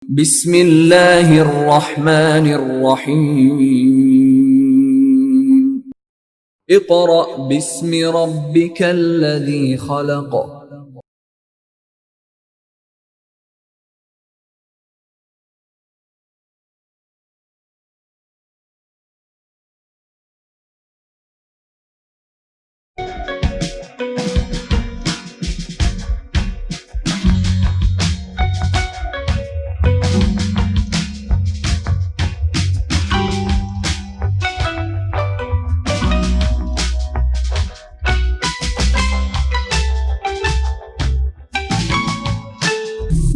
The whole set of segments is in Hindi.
बिस्मिल्लाहिर्रहमानिर्रहीम। Iqra बिस्मि रब्बिकल्लज़ी खलक़।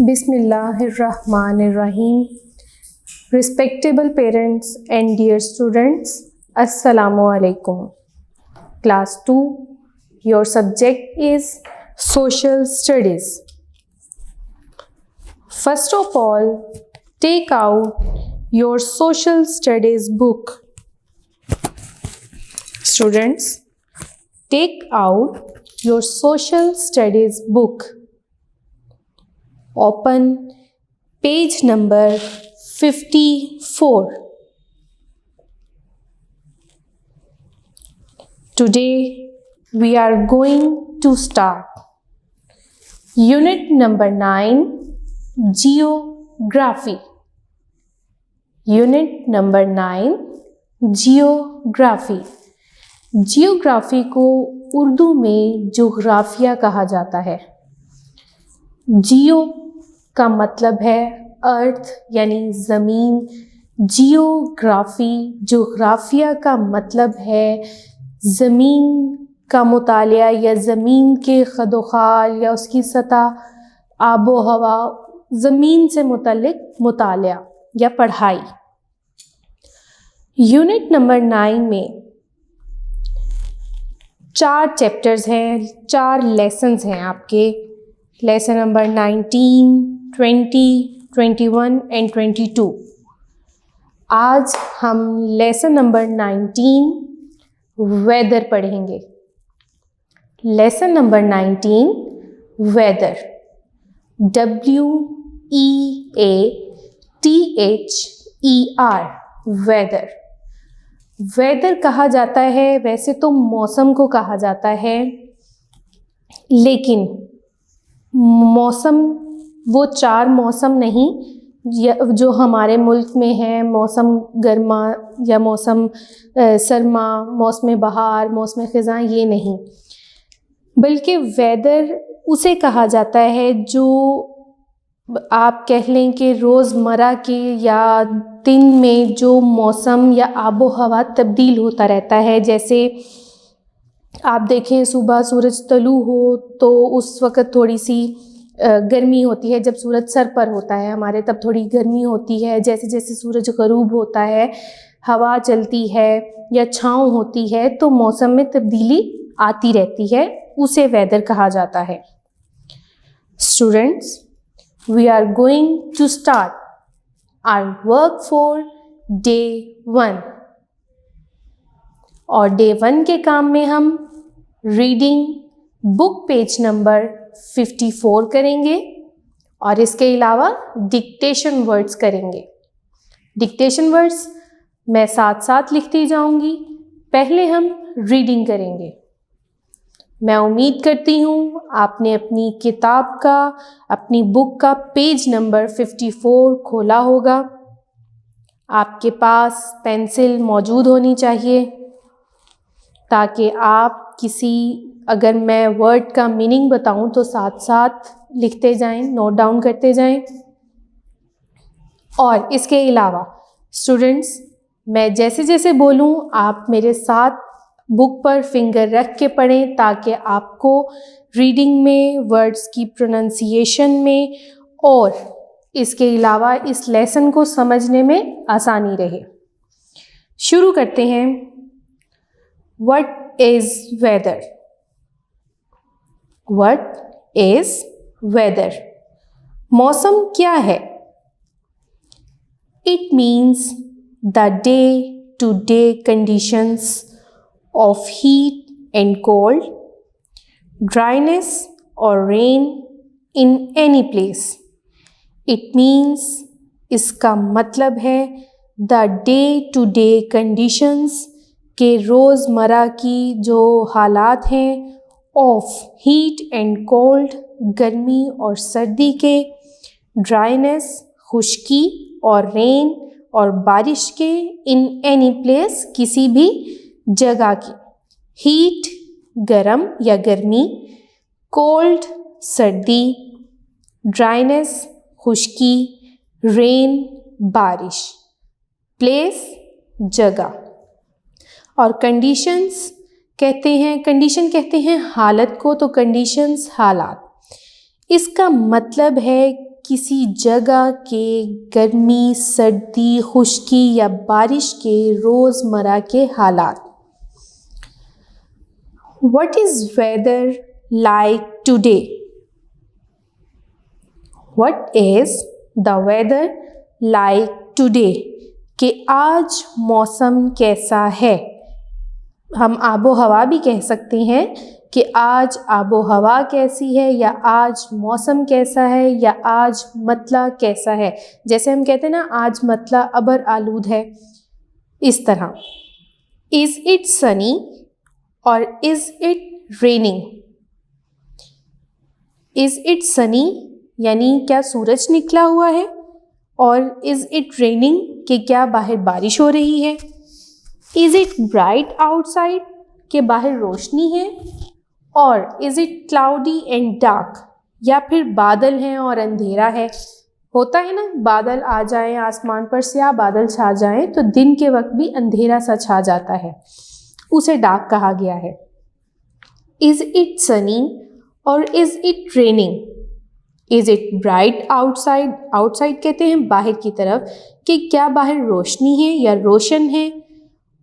Bismillahirrahmanirrahim. Respectable parents and dear students, Assalamu alaikum. Class 2, your subject is Social Studies. First of all, take out your Social Studies book. Students, take out your Social Studies book. Open page number 54. Today we are going to start unit number 9, Geography. Unit number 9, Geography. Geography को उर्दू में जोग्राफिया कहा जाता है। जियो का मतलब है अर्थ यानी ज़मीन, जियोग्राफी जोग्राफिया का मतलब है ज़मीन का मुतालिया या ज़मीन के खदोखाल या उसकी सतह, आबो हवा, ज़मीन से मुतल्लिक मुतालिया या पढ़ाई। यूनिट नंबर 9 में 4 चैप्टर्स हैं, 4 लेसन्स हैं आपके। Lesson number 19, 20, 21 and 22। आज हम लेसन नंबर 19 वेदर पढ़ेंगे। Lesson number 19 weather, WEATHER, weather. Weather कहा जाता है, वैसे तो मौसम को कहा जाता है, लेकिन मौसम वो 4 मौसम नहीं जो हमारे मुल्क में हैं, मौसम गर्मा या मौसम सरमा, मौसम बहार, मौसम ख़िज़ां, ये नहीं, बल्कि वेदर उसे कहा जाता है जो आप कह लें कि रोज़मर्रा के या दिन में जो मौसम या आबो हवा तब्दील होता रहता है। जैसे आप देखें सुबह सूरज तलू हो तो उस वक़्त थोड़ी सी गर्मी होती है, जब सूरज सर पर होता है हमारे तब थोड़ी गर्मी होती है। जैसे जैसे सूरज ग़रूब होता है, हवा चलती है या छाँव होती है तो मौसम में तब्दीली आती रहती है, उसे वेदर कहा जाता है। Students, we are going to start our work for day 1 और day 1 के काम में हम रीडिंग बुक पेज नंबर 54 करेंगे और इसके अलावा डिक्टेशन वर्ड्स करेंगे। डिक्टेशन वर्ड्स मैं साथ साथ लिखती जाऊंगी, पहले हम रीडिंग करेंगे। मैं उम्मीद करती हूँ आपने अपनी किताब का, अपनी बुक का पेज नंबर 54 खोला होगा। आपके पास पेंसिल मौजूद होनी चाहिए ताकि आप अगर मैं वर्ड का मीनिंग बताऊँ तो साथ साथ लिखते जाएं, नोट डाउन करते जाएं। और इसके अलावा स्टूडेंट्स, मैं जैसे जैसे बोलूँ आप मेरे साथ बुक पर फिंगर रख के पढ़ें ताकि आपको रीडिंग में, वर्ड्स की प्रोनंसिएशन में और इसके अलावा इस लेसन को समझने में आसानी रहे। शुरू करते हैं। What is weather? What is weather? मौसम क्या है? It means the day to day conditions of heat and cold, dryness or rain in any place. It means इसका मतलब है the day to day conditions, के रोज़मर्रा की जो हालात हैं, ऑफ हीट एंड कोल्ड, गर्मी और सर्दी के, ड्राइनेस खुश्की और रेन और बारिश के, इन एनी प्लेस किसी भी जगह की, हीट गरम या गर्मी, कोल्ड सर्दी, ड्राइनेस खुश्की, रेन बारिश, प्लेस जगह। और कंडीशंस कहते हैं, कंडीशन कहते हैं हालत को, तो कंडीशंस हालात। इसका मतलब है किसी जगह के गर्मी, सर्दी, खुश्की या बारिश के रोज़मर्रा के हालात। What is weather like today? What is the weather like today? कि आज मौसम कैसा है। हम आबो हवा भी कह सकते हैं कि आज आबो हवा कैसी है, या आज मौसम कैसा है, या आज मतला कैसा है। जैसे हम कहते हैं ना, आज मतला अबर आलूद है, इस तरह। इज़ इट सनी और is it raining. Is it Sunny यानी क्या सूरज निकला हुआ है, और इज़ इट रेनिंग कि क्या बाहर बारिश हो रही है। इज़ इट ब्राइट आउटसाइड के बाहर रोशनी है, और is it cloudy and dark या फिर बादल हैं और अंधेरा है। होता है ना, बादल आ जाएं, आसमान पर स्याह बादल छा जाएं तो दिन के वक्त भी अंधेरा सा छा जाता है, उसे डार्क कहा गया है। इज़ इट सनी और is it raining. Is it bright outside, outside कहते हैं बाहर की तरफ, कि क्या बाहर रोशनी है या रोशन है।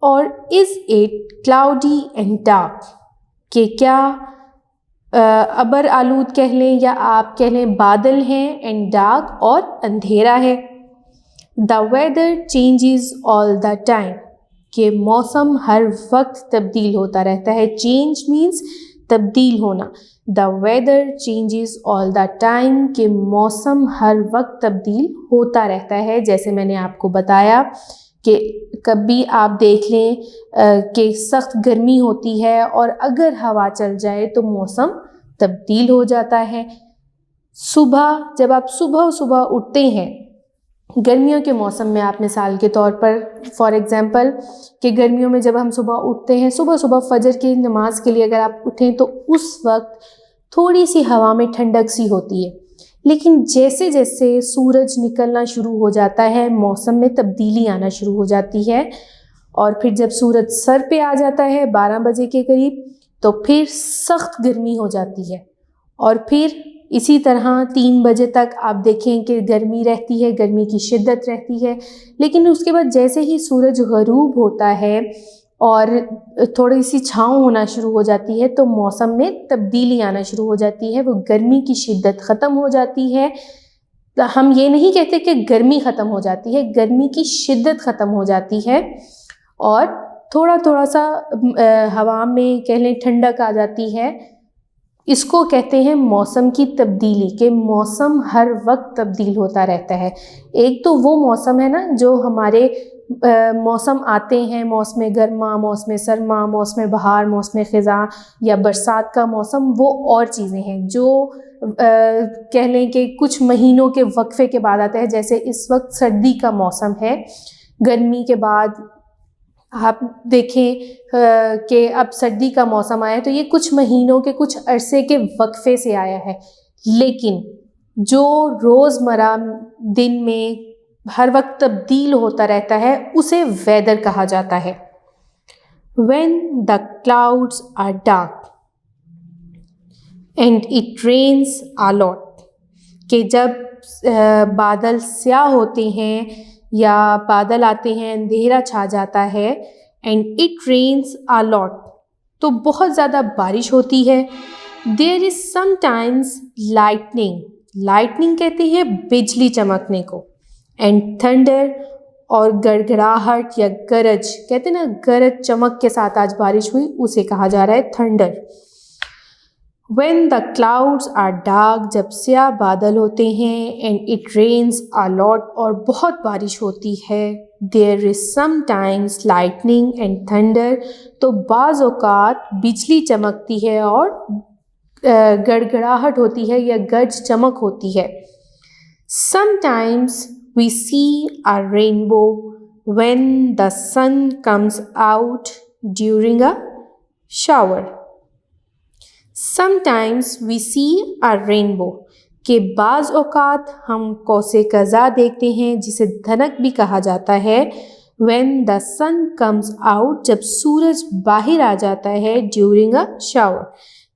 और is it cloudy and dark कि क्या अबर आलूद कह लें या आप कह लें बादल हैं, एंड डार्क और अंधेरा है। The weather changes all the time कि मौसम हर वक्त तब्दील होता रहता है। चेंज मीन्स तब्दील होना। The weather changes all the time कि मौसम हर वक्त तब्दील होता रहता है। जैसे मैंने आपको बताया कि कभी आप देख लें कि सख्त गर्मी होती है और अगर हवा चल जाए तो मौसम तब्दील हो जाता है। सुबह जब आप सुबह उठते हैं, गर्मियों के मौसम में आप मिसाल के तौर पर फॉर एग्ज़ाम्पल कि गर्मियों में जब हम सुबह उठते हैं, सुबह फजर की नमाज के लिए अगर आप उठें तो उस वक्त थोड़ी सी हवा में ठंडक सी होती है। लेकिन जैसे जैसे सूरज निकलना शुरू हो जाता है, मौसम में तब्दीली आना शुरू हो जाती है, और फिर जब सूरज सर पे आ जाता है 12 बजे के करीब, तो फिर सख्त गर्मी हो जाती है। और फिर इसी तरह 3 बजे तक आप देखें कि गर्मी रहती है, गर्मी की शिद्दत रहती है। लेकिन उसके बाद जैसे ही सूरज गरूब होता है और थोड़ी सी छाँव होना शुरू हो जाती है, तो मौसम में तब्दीली आना शुरू हो जाती है। वो गर्मी की शिद्दत ख़त्म हो जाती है। हम ये नहीं कहते कि गर्मी ख़त्म हो जाती है, गर्मी की शिद्दत ख़त्म हो जाती है और थोड़ा सा हवा में कह लें ठंडक आ जाती है। इसको कहते हैं मौसम की तब्दीली, के मौसम हर वक्त तब्दील होता रहता है। एक तो वो मौसम है ना जो हमारे मौसम आते हैं, मौसम गर्मा, मौसम सरमा, मौसम बहार, मौसम ख़िज़ां या बरसात का मौसम, वो और चीज़ें हैं जो कह लें कि कुछ महीनों के वक्फे के बाद आता है। जैसे इस वक्त सर्दी का मौसम है, गर्मी के बाद आप देखें कि अब सर्दी का मौसम आया, तो ये कुछ महीनों के कुछ अरसे के वक्फे से आया है। लेकिन जो रोज़मर्रा दिन में हर वक्त तब्दील होता रहता है, उसे वेदर कहा जाता है। When the clouds are dark and it rains a lot, कि जब बादल स्याह होते हैं या बादल आते हैं, अंधेरा छा जाता है, and it rains a lot, तो बहुत ज़्यादा बारिश होती है। There is sometimes lightning, lightning कहते हैं बिजली चमकने को, and thunder, और गड़गड़ाहट या गरज, कहते हैं ना गरज चमक के साथ आज बारिश हुई, उसे कहा जा रहा है thunder. When the clouds are dark, जब स्याह बादल होते हैं, and it rains a lot, और बहुत बारिश होती है, there is sometimes lightning and thunder, तो बाज़ औक़ात बिजली चमकती है और गड़गड़ाहट होती है या गर्ज चमक होती है. Sometimes we see a rainbow when the sun comes out during a shower. Sometimes we see a rainbow, के बाज़ औक़ात हम कौसे क़ज़ा देखते हैं जिसे धनक भी कहा जाता है. When the sun comes out, जब सूरज बाहर आ जाता है. During a shower,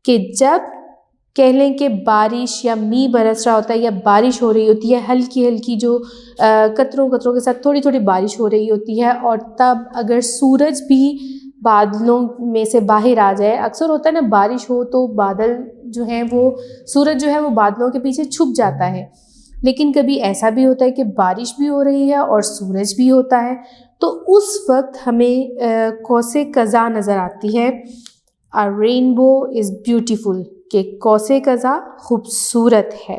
कि जब कह लें कि बारिश या मींह बरस रहा होता है या बारिश हो रही होती है, हल्की हल्की जो कतरों कतरों के साथ थोड़ी थोड़ी बारिश हो रही होती है, और तब अगर सूरज भी बादलों में से बाहर आ जाए. अक्सर होता है ना, बारिश हो तो बादल जो हैं वो, सूरज जो है वो बादलों के पीछे छुप जाता है, लेकिन कभी ऐसा भी होता है कि बारिश भी हो रही है और सूरज भी होता है, तो उस वक्त हमें कौसे क़ज़ा नज़र आती है. A rainbow is beautiful, कि कौसे क़ज़ा खूबसूरत है.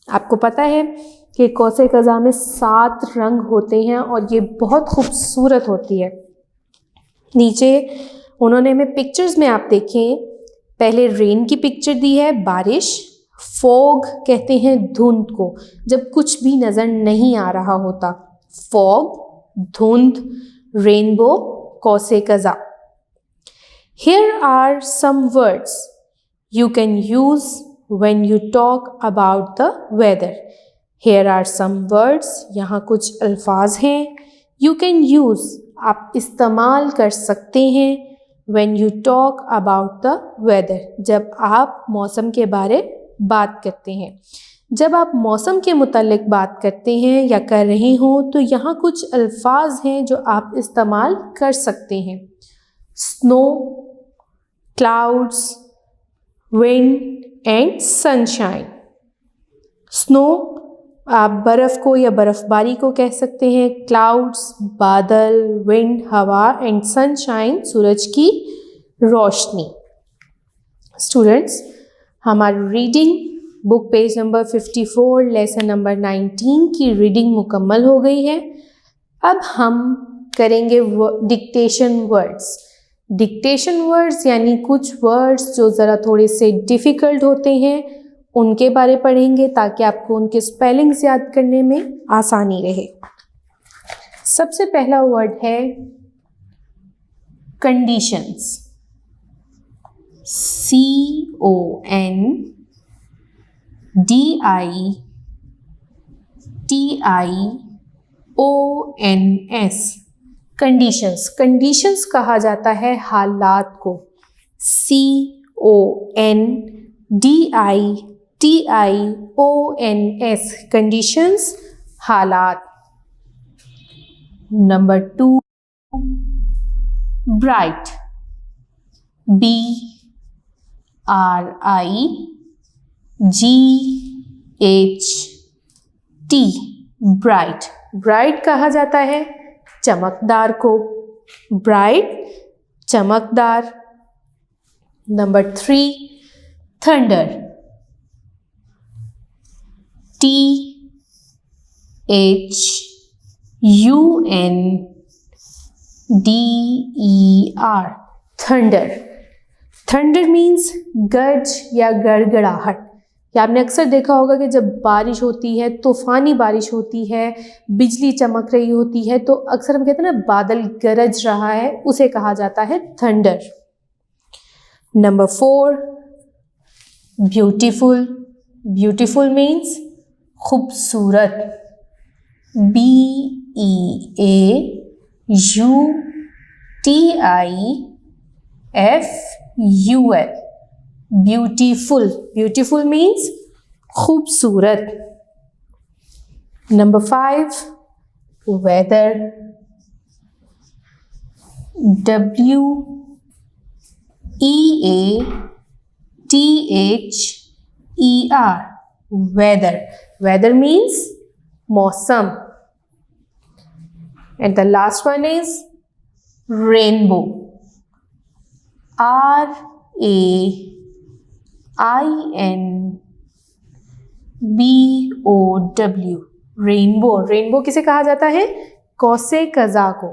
आपको पता है कि कौसे क़ज़ा में 7 रंग होते हैं और ये बहुत खूबसूरत होती है. नीचे उन्होंने हमें पिक्चर्स में आप देखें, पहले रेन की पिक्चर दी है, बारिश. फॉग कहते हैं धुंध को, जब कुछ भी नज़र नहीं आ रहा होता. फॉग, धुंध, rainbow, Kause क़ज़ा. Here are some words you can use when you talk about the weather. Here are some words, यहाँ कुछ अल्फाज हैं. You can use, आप इस्तेमाल कर सकते हैं. When you talk about the weather, जब आप मौसम के बारे बात करते हैं. जब आप मौसम के मुतालिक बात करते हैं या कर रहे हो तो यहाँ कुछ अल्फाज हैं जो आप इस्तेमाल कर सकते हैं. Snow, clouds, wind and sunshine. Snow, आप बर्फ़ को या बर्फ़बारी को कह सकते हैं. क्लाउड्स, बादल, विंड, हवा, एंड सनशाइन, सूरज की रोशनी. स्टूडेंट्स, हमारी reading book page number 54 lesson number 19 की रीडिंग मुकम्मल हो गई है. अब हम करेंगे डिक्टेशन वर्ड्स. डिक्टेशन वर्ड्स यानी कुछ वर्ड्स जो ज़रा थोड़े से डिफ़िकल्ट होते हैं, उनके बारे पढ़ेंगे ताकि आपको उनके स्पेलिंग्स याद करने में आसानी रहे. सबसे पहला वर्ड है कंडीशंस. CONDITIONS. कंडीशंस. कंडीशंस कहा जाता है हालात को. CONDITIONS. कंडीशंस, हालात. Number 2, bright. BRIGHT. Bright. Bright कहा जाता है चमकदार को. ब्राइट, चमकदार. Number 3, thunder. THUNDER. Thunder. Thunder means गर्ज या गड़गड़ाहट. या आपने अक्सर देखा होगा कि जब बारिश होती है, तूफ़ानी बारिश होती है, बिजली चमक रही होती है, तो अक्सर हम कहते हैं ना बादल गरज रहा है, उसे कहा जाता है thunder. Number 4, beautiful. Beautiful means खूबसूरत. BEAUTIFUL. ब्यूटीफुल. ब्यूटीफुल मीन्स खूबसूरत. Number 5, weather. WEATHER. Weather. Weather means मौसम. And the last one is rainbow. RAINBOW. RAINBOW, rainbow. Rainbow किसे कहा जाता है? कौसे कज़ा को।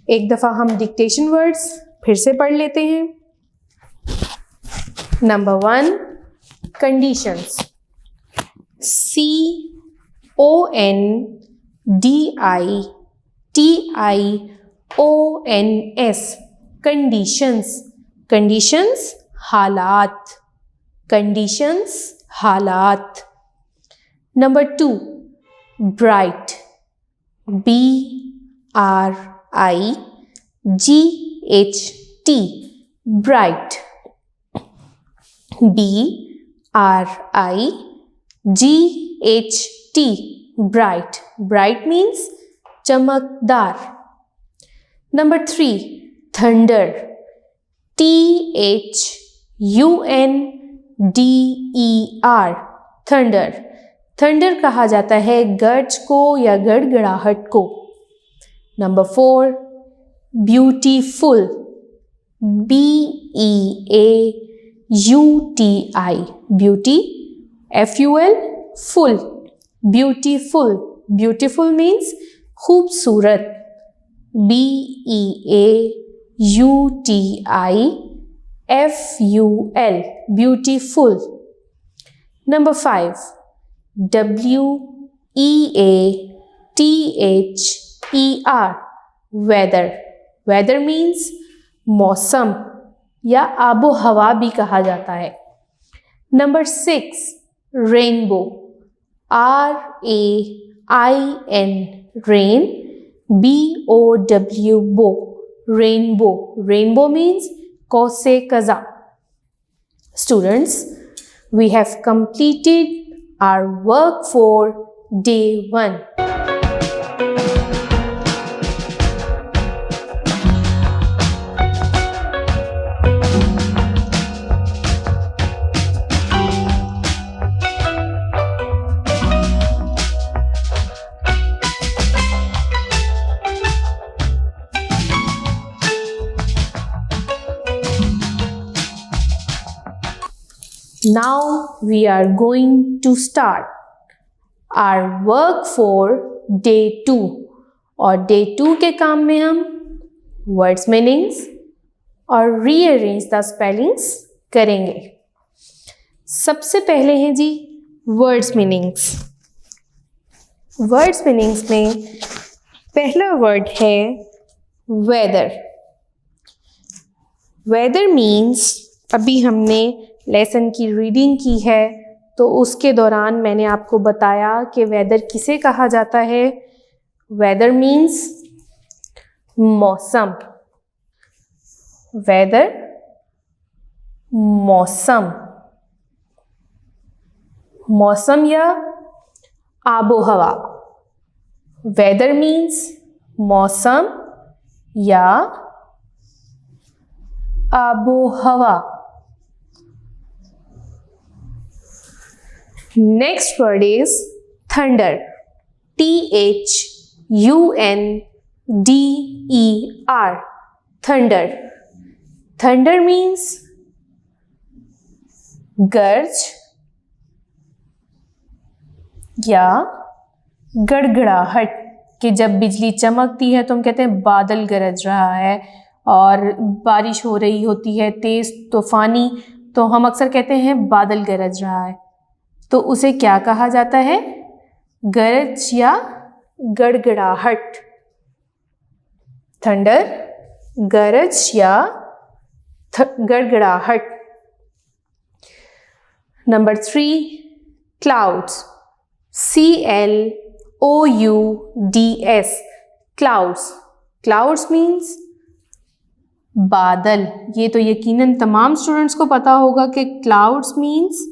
एक दफ़ा हम डिक्टेशन वर्ड्स फिर से पढ़ लेते हैं। Number 1, conditions. CONDITIONS, conditions. Conditions हालात, कंडीशंस हालात। Number 2, bright, BRIGHT, bright, BRIGHT, bright. Bright means चमकदार। Number 3, thunder, THUNDER, thunder. Thunder कहा जाता है गर्ज को या गड़गड़ाहट को। Number 4, beautiful, BEAUTI, beauty, FUL, full, beautiful. Beautiful means खूबसूरत, BEAUTIFUL, beautiful. Number 5, WEATHER, weather. Weather means मौसम या आबो हवा भी कहा जाता है। Number 6, rainbow, RAIN, rain, BOW, rainbow. Rainbow means कौसे कज़ा। Students, we have completed our work for day 1. Now we are going to start our work for day 2. और day 2 के काम में हम words meanings और rearrange the spellings करेंगे। सबसे पहले हैं जी words meanings। words meanings में पहला word है weather। weather means, अभी हमने लेसन की रीडिंग की है तो उसके दौरान मैंने आपको बताया कि वेदर किसे कहा जाता है। वेदर मीन्स मौसम। वेदर मौसम, मौसम या आबो हवा। वेदर मीन्स मौसम या आबो हवा। Next word is thunder, THUNDER, thunder. Thunder means गर्ज या गड़गड़ाहट, कि जब बिजली चमकती है तो हम कहते हैं बादल गरज रहा है, और बारिश हो रही होती है तेज तूफानी तो हम अक्सर कहते हैं बादल गरज रहा है। तो उसे क्या कहा जाता है? गरज या गड़गड़ाहट। थंडर, गरज या गड़गड़ाहट। Number 3, clouds, CLOUDS, clouds. Clouds means बादल। ये तो यकीनन तमाम स्टूडेंट्स को पता होगा कि क्लाउड्स मीन्स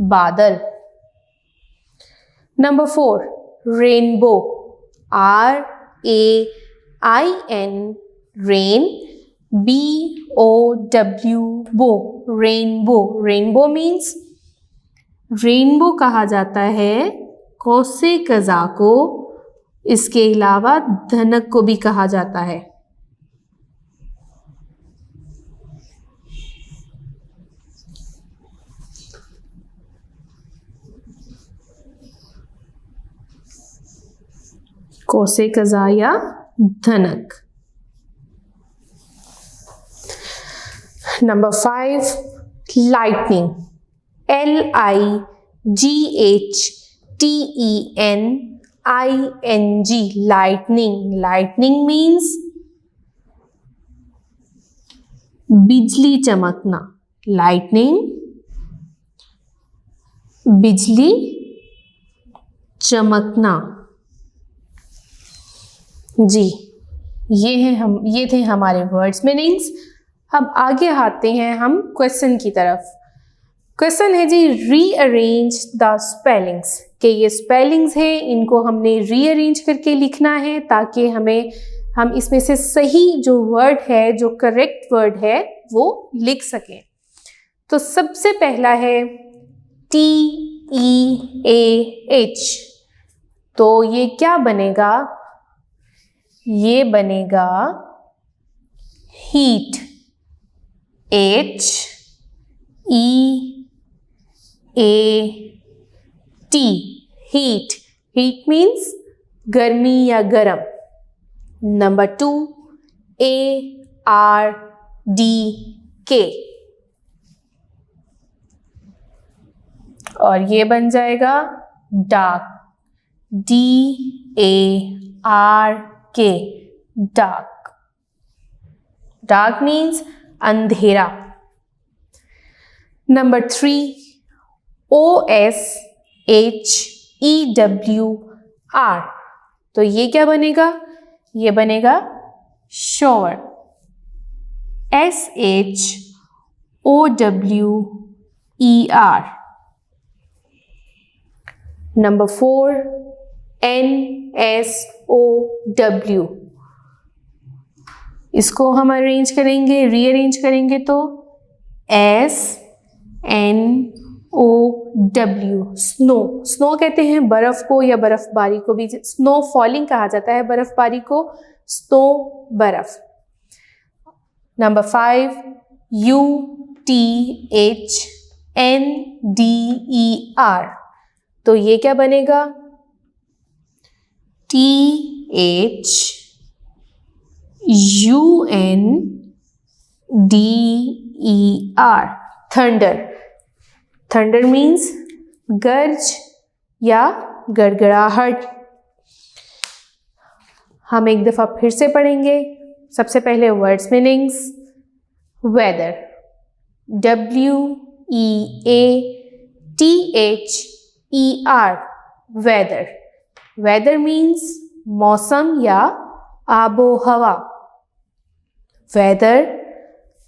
बादल। Number 4, rainbow, RAIN, rain, BOW, rainbow. Rainbow means, rainbow कहा जाता है कौसे कज़ा को, इसके अलावा धनक को भी कहा जाता है। कौसे कज़ा या धनक। Number 5 lightning, lightning, lightning means बिजली चमकना, lightning बिजली चमकना। जी, ये थे हमारे वर्ड्स मीनिंग्स। अब आगे आते हैं हम क्वेश्चन की तरफ। क्वेश्चन है जी, रीअरेंज द स्पेलिंग्स, कि ये स्पेलिंग्स हैं, इनको हमने रीअरेंज करके लिखना है ताकि हम इसमें से सही जो वर्ड है, जो करेक्ट वर्ड है, वो लिख सकें। तो सबसे पहला है TEAH, तो ये क्या बनेगा? ये बनेगा heat, HEAT, heat. Heat means गर्मी या गरम। नंबर 2 ARDK, और ये बन जाएगा dark, DARK, dark. Dark means अंधेरा। नंबर 3 OSHEWR, तो ये क्या बनेगा? ये बनेगा शॉवर, SHOWER। नंबर 4 NSOW, इसको हम रीअरेंज करेंगे तो SNOW, स्नो कहते हैं बर्फ को या बर्फबारी को भी, स्नो फॉलिंग कहा जाता है बर्फबारी को, स्नो बर्फ। नंबर 5 UTHNDER, तो ये क्या बनेगा? THUNDER, thunder. थंडर मीन्स गर्ज या गड़गड़ाहट। हम एक दफा फिर से पढ़ेंगे। सबसे पहले words meanings. Weather, WEATHER, weather. Weather means मौसम या आबो हवा। वेदर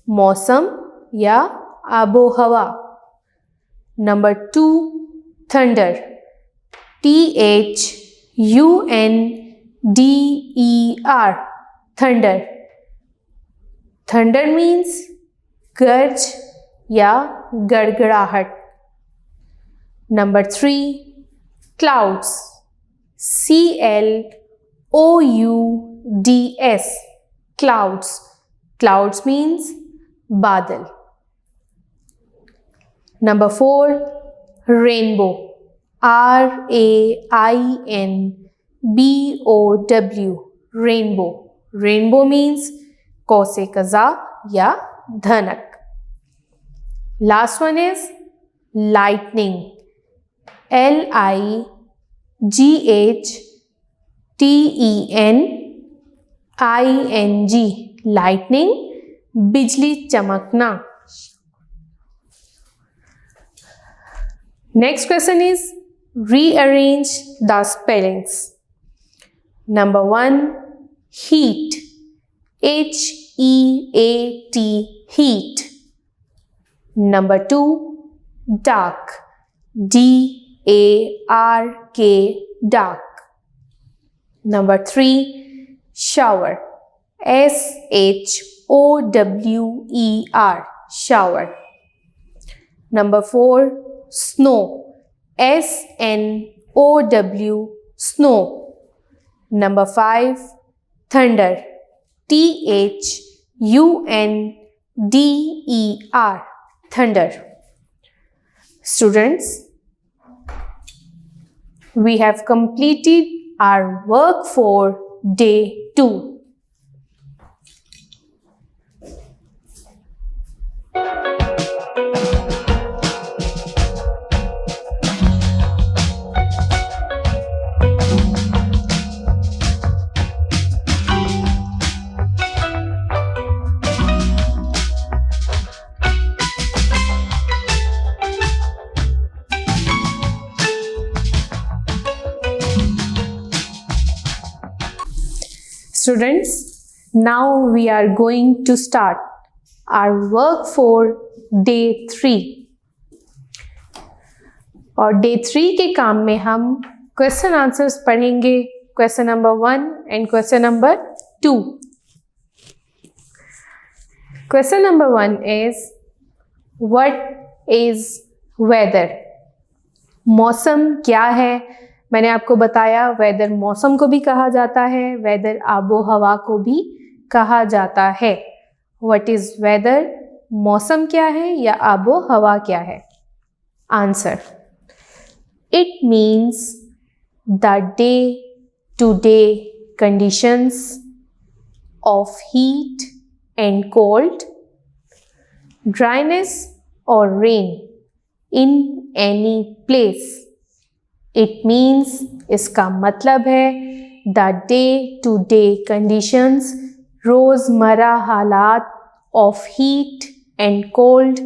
मौसम या आबो हवा। Number 2 thunder, THUNDER, thunder. Thunder means गर्ज या गड़गड़ाहट। Number 3 clouds, CLOUDS, clouds. Clouds means बादल। Number 4 rainbow, RAINBOW, rainbow. Rainbow means कौसे कज़ा या धनक। Last one is lightning, LIGHTENING, lightning बिजली चमकना। Next question is rearrange the spellings. Number 1 heat, HEAT, heat. Number 2 dark, DARK, dark. Number 3 shower, SHOWER, shower. Number 4 snow, SNOW, snow. Number 5 thunder, THUNDER, thunder. Students, we have completed our work for day 2. Students, now we are going to start our work for day 3. और day 3 के काम में हम क्वेश्चन आंसर्स पढ़ेंगे, question number 1 and question number 2. Question number 1 is what is weather? मौसम क्या है? मैंने आपको बताया वेदर मौसम को भी कहा जाता है, वेदर आबो हवा को भी कहा जाता है. What is weather? मौसम क्या है या आबो हवा क्या है? Answer, it means the day to day conditions of heat and cold, dryness और rain in any place. It means, इसका मतलब है the day to day conditions, रोज़मर्रा हालात ऑफ हीट एंड कोल्ड,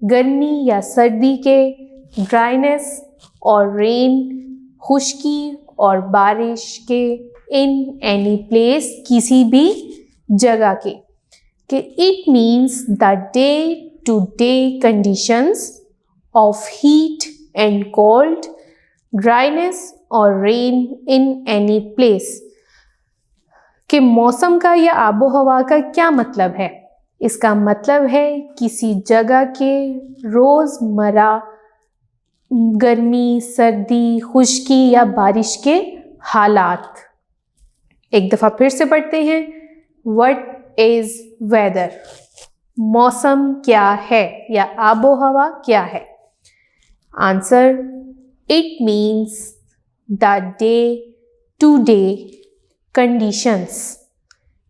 गर्मी या सर्दी के, ड्राइनेस और रेन, खुश्की और बारिश के, इन एनी प्लेस किसी भी जगह के. कि it means the day to day conditions of heat and cold, dryness और रेन इन एनी प्लेस. कि मौसम का या आबो हवा का क्या मतलब है? इसका मतलब है किसी जगह के रोज़मर्रा गर्मी, सर्दी, खुश्की या बारिश के हालात. एक दफ़ा फिर से पढ़ते हैं. What is weather? मौसम क्या है या आबो हवा क्या है? Answer, it means the day to day conditions,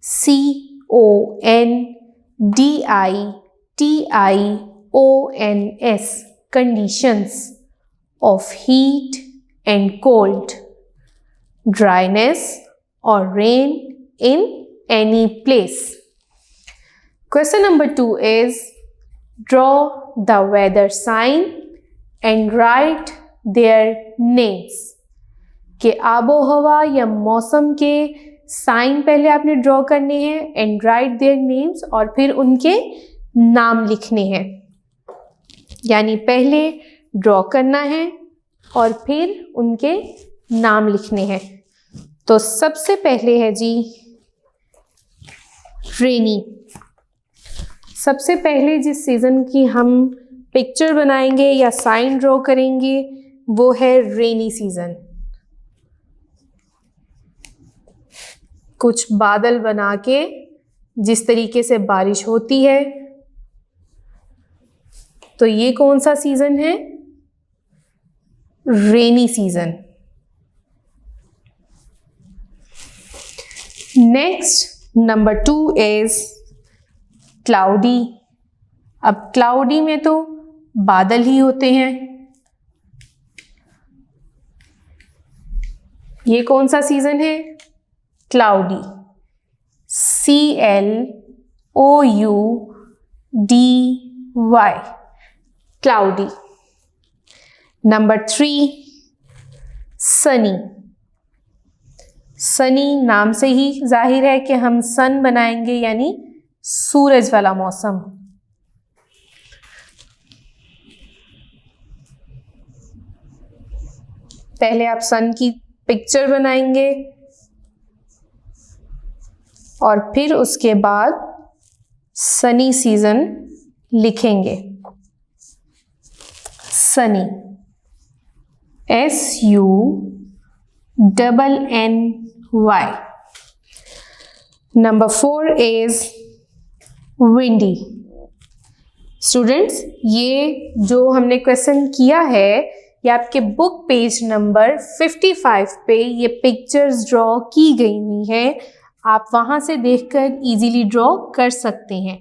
CONDITIONS, conditions of heat and cold, dryness or rain in any place. Question number 2 is draw the weather sign and write their names. कि आबो हवा या मौसम के साइन पहले आपने ड्रॉ करने हैं एंड राइट देयर नेम्स, और फिर उनके नाम लिखने हैं. यानी पहले ड्रॉ करना है और फिर उनके नाम लिखने हैं. तो सबसे पहले है जी रेनी. सबसे पहले जिस सीज़न की हम पिक्चर बनाएंगे या साइन ड्रॉ करेंगे वो है रेनी सीज़न. कुछ बादल बना के जिस तरीके से बारिश होती है, तो ये कौन सा सीज़न है? Rainy season. Next number 2 is cloudy. अब क्लाउडी में तो बादल ही होते हैं. ये कौन सा सीज़न है? Cloudy. CLOUDY, cloudy. Number 3 Sunny. Sunny नाम से ही जाहिर है कि हम सन बनाएंगे, यानी सूरज वाला मौसम. पहले आप सन की पिक्चर बनाएंगे और फिर उसके बाद सनी सीजन लिखेंगे. Sunny, SUNNY. Number 4 is windy. Students, ये जो हमने क्वेश्चन किया है ये आपके बुक पेज नंबर 55 पे ये पिक्चर्स ड्रॉ की गई हुई हैं। आप वहाँ से देखकर इजीली ड्रॉ कर सकते हैं।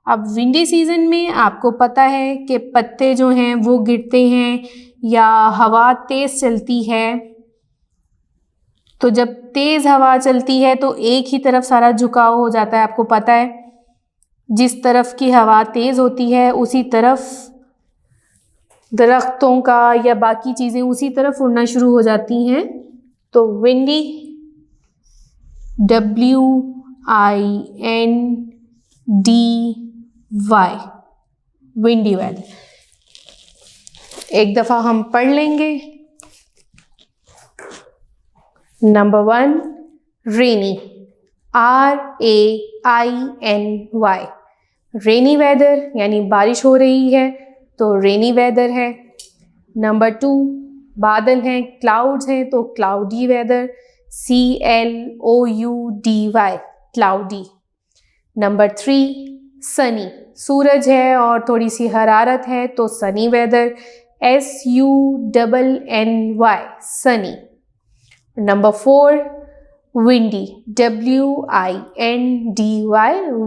अब विंडी सीज़न में आपको पता है कि पत्ते जो हैं वो गिरते हैं या हवा तेज़ चलती है। तो जब तेज़ हवा चलती है तो एक ही तरफ सारा झुकाव हो जाता है, आपको पता है। जिस तरफ की हवा तेज़ होती है उसी तरफ दरख्तों का या बाकी चीज़ें उसी तरफ उड़ना शुरू हो जाती हैं। तो विंडी, WINDY, विंडी वेदर। एक दफ़ा हम पढ़ लेंगे। नंबर 1, रेनी, RAINY, रेनी वेदर यानी बारिश हो रही है तो रेनी वेदर है। नंबर 2, बादल हैं, क्लाउड्स हैं तो cloudy weather, CLOUDY, cloudy. Number 3, sunny, सूरज है और थोड़ी सी हरारत है तो sunny weather, SUNNY, sunny. Number 4, windy, WINDY,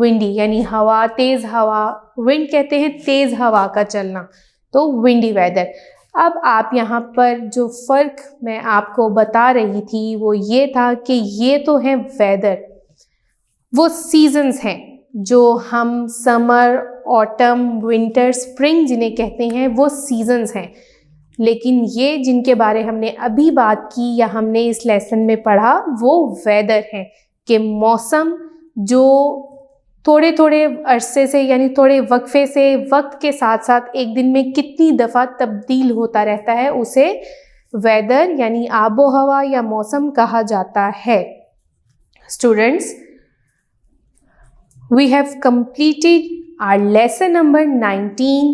windy यानी हवा, तेज़ हवा, विंड कहते हैं तेज़ हवा का चलना, तो विंडी वेदर। अब आप यहाँ पर जो फ़र्क मैं आपको बता रही थी वो ये था कि ये तो हैं वेदर, वो सीजन्स हैं जो हम समर, ऑटम, विंटर, स्प्रिंग जिन्हें कहते हैं वो सीजन्स हैं। लेकिन ये जिनके बारे हमने अभी बात की या हमने इस लेसन में पढ़ा वो वेदर हैं कि मौसम जो थोड़े थोड़े अरसे से यानी थोड़े वक्फे से वक्त के साथ साथ एक दिन में कितनी दफ़ा तब्दील होता रहता है उसे वेदर यानी आबो हवा या मौसम कहा जाता है। Students, we have completed our lesson number 19,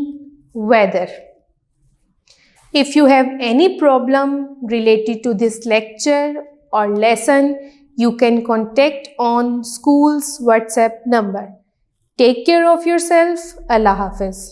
weather. If you have any problem related to this lecture or lesson, you can contact on school's WhatsApp number. Take care of yourself. Allah Hafiz.